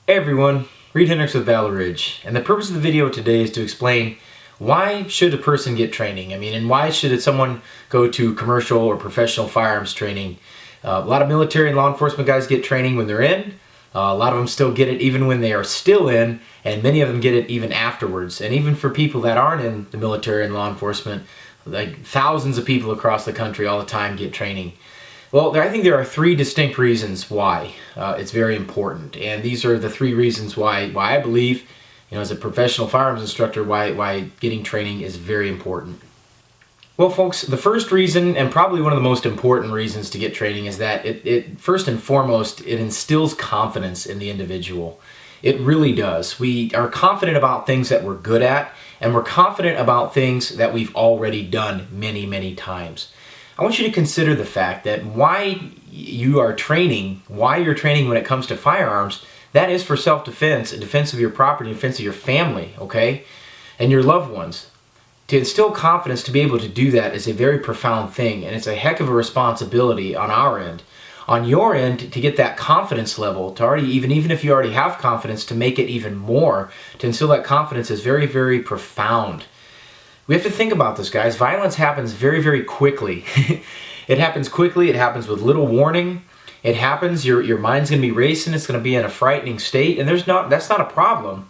Hey everyone, Reid Henrichs with Ridge, and the purpose of the video today is to explain why should a person get training? And why should someone go to commercial or professional firearms training? A lot of military and law enforcement guys get training when they're in. A lot of them still get it even when they are still in, and many of them get it even afterwards. And even for people that aren't in the military and law enforcement, like thousands of people across the country all the time get training. Well, I think there are three distinct reasons why it's very important, and these are the three reasons why I believe, as a professional firearms instructor, why getting training is very important. Well, folks, the first reason, and probably one of the most important reasons to get training, is that it first and foremost, it instills confidence in the individual. It really does. We are confident about things that we're good at, and we're confident about things that we've already done many, many times. I want you to consider the fact that why you're training when it comes to firearms, that is for self-defense, defense of your property, defense of your family, okay, and your loved ones. To instill confidence to be able to do that is a very profound thing, and it's a heck of a responsibility on our end. On your end, to get that confidence level, to already, even if you already have confidence, to make it even more, to instill that confidence is very, very profound. We have to think about this, guys. Violence happens very, very quickly. It happens quickly. It happens with little warning. It happens. Your mind's going to be racing. It's going to be in a frightening state, and that's not a problem.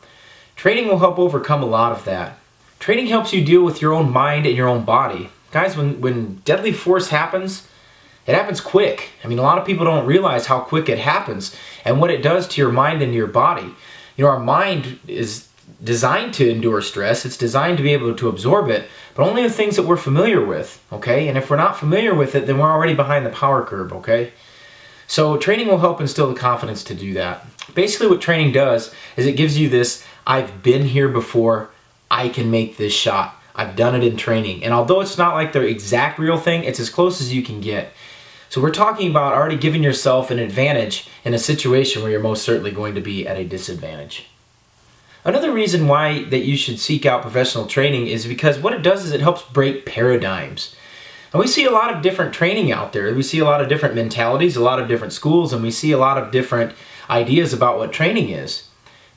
Training will help overcome a lot of that. Training helps you deal with your own mind and your own body. Guys, when deadly force happens, it happens quick. A lot of people don't realize how quick it happens and what it does to your mind and your body. Our mind is designed to endure stress. It's designed to be able to absorb it, but only the things that we're familiar with, okay? And if we're not familiar with it, then we're already behind the power curve, okay? So training will help instill the confidence to do that. Basically what training does is it gives you this, I've been here before, I can make this shot. I've done it in training. And although it's not like the exact real thing, it's as close as you can get. So we're talking about already giving yourself an advantage in a situation where you're most certainly going to be at a disadvantage. Another reason why that you should seek out professional training is because what it does is it helps break paradigms. And we see a lot of different training out there. We see a lot of different mentalities, a lot of different schools, and we see a lot of different ideas about what training is.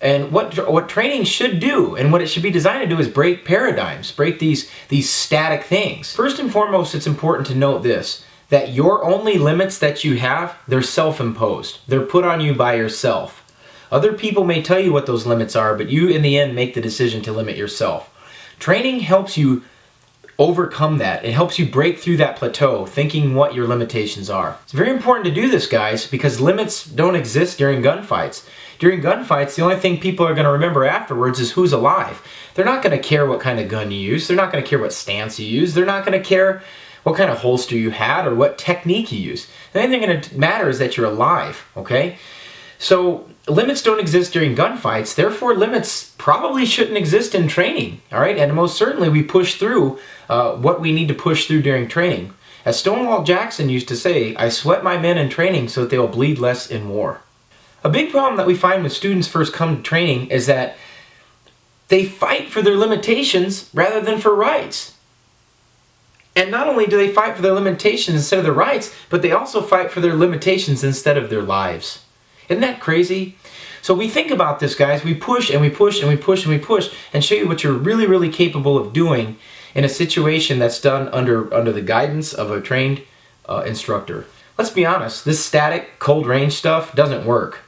And what training should do and what it should be designed to do is break paradigms, break these static things. First and foremost, it's important to note this, that your only limits that you have, they're self-imposed. They're put on you by yourself. Other people may tell you what those limits are, but you in the end make the decision to limit yourself. Training helps you overcome that. It helps you break through that plateau, thinking what your limitations are. It's very important to do this, guys, because limits don't exist during gunfights. During gunfights, the only thing people are going to remember afterwards is who's alive. They're not going to care what kind of gun you use. They're not going to care what stance you use. They're not going to care what kind of holster you had or what technique you use. The only thing going to matter is that you're alive, okay? So limits don't exist during gunfights, therefore limits probably shouldn't exist in training, all right? And most certainly we push through what we need to push through during training. As Stonewall Jackson used to say, I sweat my men in training so that they will bleed less in war. A big problem that we find when students first come to training is that they fight for their limitations rather than for rights. And not only do they fight for their limitations instead of their rights, but they also fight for their limitations instead of their lives. Isn't that crazy? So we think about this, guys. We push and we push and we push and we push and show you what you're really, really capable of doing in a situation that's done under the guidance of a trained instructor. Let's be honest, this static, cold range stuff doesn't work.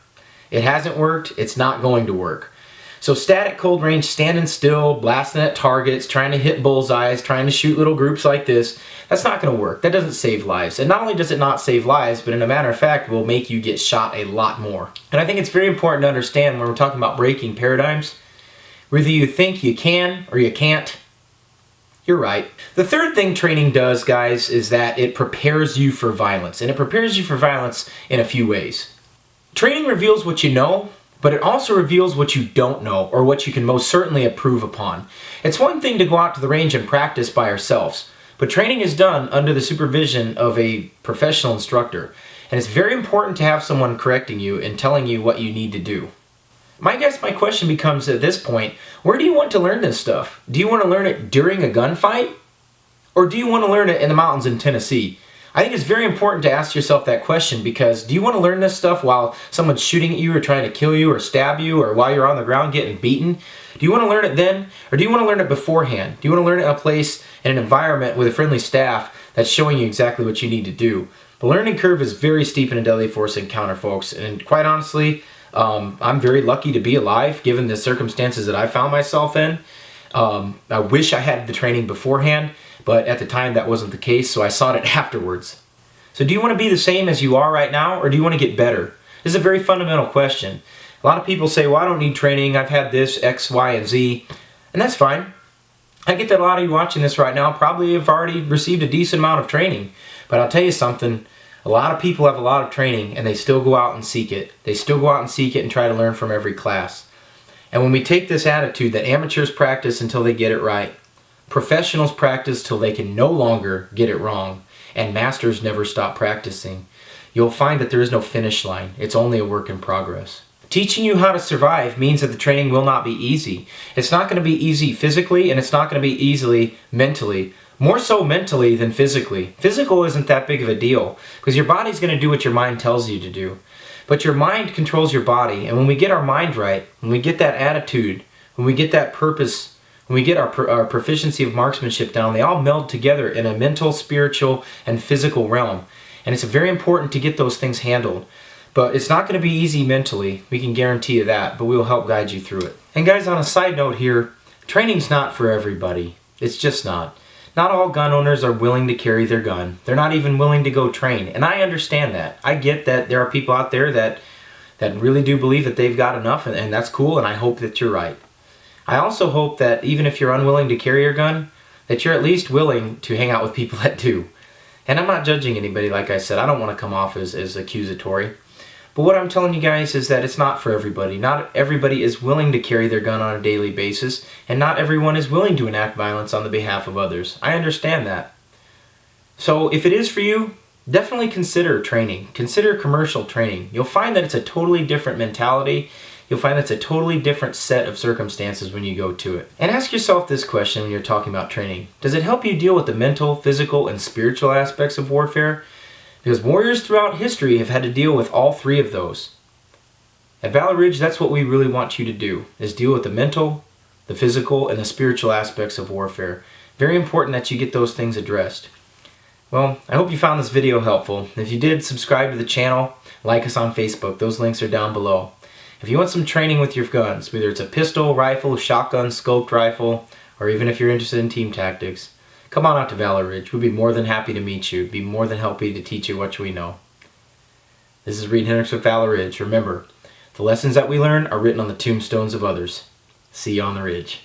It hasn't worked, it's not going to work. So static, cold range, standing still, blasting at targets, trying to hit bullseyes, trying to shoot little groups like this, that's not going to work. That doesn't save lives. And not only does it not save lives, but in a matter of fact, will make you get shot a lot more. And I think it's very important to understand when we're talking about breaking paradigms, whether you think you can or you can't, you're right. The third thing training does, guys, is that it prepares you for violence. And it prepares you for violence in a few ways. Training reveals what you know, but it also reveals what you don't know or what you can most certainly improve upon. It's one thing to go out to the range and practice by ourselves, but training is done under the supervision of a professional instructor, and it's very important to have someone correcting you and telling you what you need to do. My question becomes at this point, where do you want to learn this stuff? Do you want to learn it during a gunfight? Or do you want to learn it in the mountains in Tennessee? I think it's very important to ask yourself that question, because do you want to learn this stuff while someone's shooting at you or trying to kill you or stab you, or while you're on the ground getting beaten? Do you want to learn it then, or do you want to learn it beforehand? Do you want to learn it in a place, in an environment with a friendly staff that's showing you exactly what you need to do? The learning curve is very steep in a deadly force encounter, folks, and quite honestly, I'm very lucky to be alive given the circumstances that I found myself in. I wish I had the training beforehand, but at the time that wasn't the case, so I sought it afterwards. So do you want to be the same as you are right now, or do you want to get better? This is a very fundamental question. A lot of people say, well, I don't need training, I've had this, X, Y, and Z, and that's fine. I get that a lot of you watching this right now probably have already received a decent amount of training, but I'll tell you something, a lot of people have a lot of training and they still go out and seek it. They still go out and seek it and try to learn from every class. And when we take this attitude that amateurs practice until they get it right, professionals practice till they can no longer get it wrong, and masters never stop practicing, you'll find that there is no finish line. It's only a work in progress. Teaching you how to survive means that the training will not be easy. It's not going to be easy physically, and it's not going to be easily mentally. More so mentally than physically. Physical isn't that big of a deal, because your body's going to do what your mind tells you to do. But your mind controls your body, and when we get our mind right, when we get that attitude, when we get that purpose, when we get our proficiency of marksmanship down, they all meld together in a mental, spiritual, and physical realm. And it's very important to get those things handled. But it's not going to be easy mentally, we can guarantee you that, but we will help guide you through it. And guys, on a side note here, training's not for everybody. It's just not. Not all gun owners are willing to carry their gun. They're not even willing to go train. And I understand that. I get that there are people out there that really do believe that they've got enough, and that's cool, and I hope that you're right. I also hope that even if you're unwilling to carry your gun, that you're at least willing to hang out with people that do. And I'm not judging anybody, like I said. I don't want to come off as accusatory. But what I'm telling you guys is that it's not for everybody. Not everybody is willing to carry their gun on a daily basis, and not everyone is willing to enact violence on the behalf of others. I understand that. So if it is for you, definitely consider training. Consider commercial training. You'll find that it's a totally different mentality. You'll find it's a totally different set of circumstances when you go to it. And ask yourself this question when you're talking about training. Does it help you deal with the mental, physical, and spiritual aspects of warfare? Because warriors throughout history have had to deal with all three of those. At Valor Ridge, that's what we really want you to do, is deal with the mental, the physical, and the spiritual aspects of warfare. Very important that you get those things addressed. Well, I hope you found this video helpful. If you did, subscribe to the channel, like us on Facebook. Those links are down below. If you want some training with your guns, whether it's a pistol, rifle, shotgun, scoped rifle, or even if you're interested in team tactics, come on out to Valor Ridge. We'd be more than happy to meet you. We'd be more than happy to teach you what we know. This is Reid Henrichs with Valor Ridge. Remember, the lessons that we learn are written on the tombstones of others. See you on the ridge.